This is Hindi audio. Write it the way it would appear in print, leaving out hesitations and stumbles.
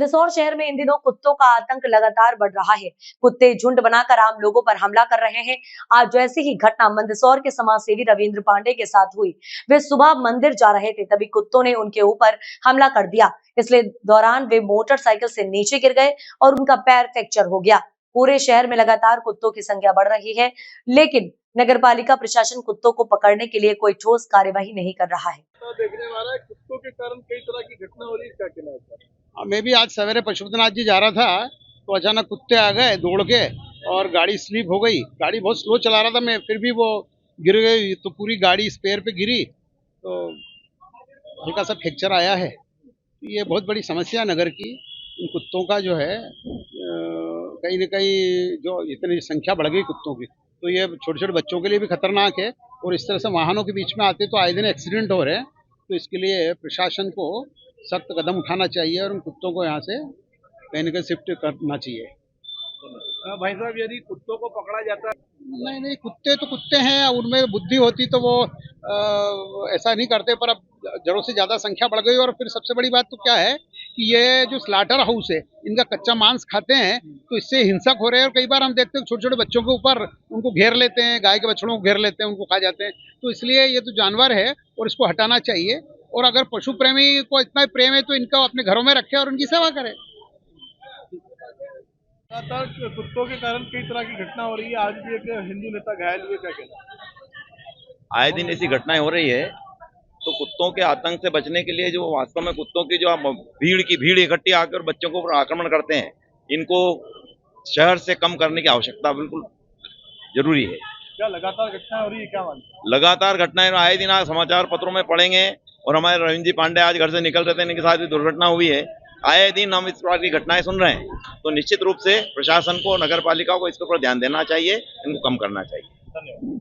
मंदसौर शहर में इन दिनों कुत्तों का आतंक लगातार बढ़ रहा है। कुत्ते झुंड बनाकर आम लोगों पर हमला कर रहे हैं। आज जैसी ही घटना मंदसौर के समाजसेवी रविंद्र पांडे के साथ हुई। वे सुबह मंदिर जा रहे थे, तभी कुत्तों ने उनके ऊपर हमला कर दिया। इसलिए दौरान वे मोटरसाइकिल से नीचे गिर गए और उनका पैर फ्रैक्चर हो गया। पूरे शहर में लगातार कुत्तों की संख्या बढ़ रही है, लेकिन नगरपालिका प्रशासन कुत्तों को पकड़ने के लिए कोई ठोस कार्यवाही नहीं कर रहा है। तो देखने वाला है, कुत्तों के कारण कई तरह की घटना हो रही है, क्या कहना है? मैं भी आज सवेरे पशुपतिनाथ जी जा रहा था, तो अचानक कुत्ते आ गए दौड़ के और गाड़ी स्लिप हो गई। गाड़ी बहुत स्लो चला रहा था मैं, फिर भी वो गिर गई, तो पूरी गाड़ी इस पैर पे गिरी, तो हल्का सा फ्रैक्चर आया है। ये बहुत बड़ी समस्या है नगर की। इन कुत्तों का जो है कहीं न कहीं जो इतनी संख्या बढ़ गई कुत्तों की, तो ये छोटे छोटे बच्चों के लिए भी खतरनाक है। और इस तरह से वाहनों के बीच में आते तो आए दिन एक्सीडेंट हो रहे हैं। तो इसके लिए प्रशासन को सख्त कदम उठाना चाहिए और उन कुत्तों को यहाँ से कहीं न कहीं शिफ्ट करना चाहिए। भाई साहब, यदि कुत्तों को पकड़ा जाता है? नहीं, कुत्ते तो कुत्ते हैं, उनमें बुद्धि होती तो वो ऐसा नहीं करते, पर अब जरूरत से ज्यादा संख्या बढ़ गई। और फिर सबसे बड़ी बात तो क्या है कि ये जो स्लाटर हाउस है, इनका कच्चा मांस खाते हैं, तो इससे हिंसक हो रहे हैं। और कई बार हम देखते हैं छोटे छोटे बच्चों के ऊपर उनको घेर लेते हैं, गाय के बछड़ों को घेर लेते हैं, उनको खा जाते हैं। तो इसलिए ये तो जानवर है और इसको हटाना चाहिए। और अगर पशु प्रेमी को इतना प्रेम है तो इनको अपने घरों में रखे और उनकी सेवा करे। लगातार कुत्तों के कारण कई तरह की घटना हो रही है। आज भी एक हिंदू नेता घायल हुए, क्या कहना? आए दिन ऐसी घटनाएं हो रही है, तो कुत्तों के आतंक से बचने के लिए जो वास्तव में कुत्तों की जो भीड़ इकट्ठी आकर बच्चों को आक्रमण करते हैं, इनको शहर से कम करने की आवश्यकता बिल्कुल जरूरी है। क्या लगातार घटना हो रही है, क्या मानते? लगातार घटनाएं आए दिन आज समाचार पत्रों में पढ़ेंगे। और हमारे रविंद्र जी पांडे आज घर से निकल रहे थे, इनके साथ भी दुर्घटना हुई है। आए दिन हम इस प्रकार की घटनाएं सुन रहे हैं, तो निश्चित रूप से प्रशासन को, नगर पालिका को इसके ऊपर ध्यान देना चाहिए, इनको कम करना चाहिए। धन्यवाद।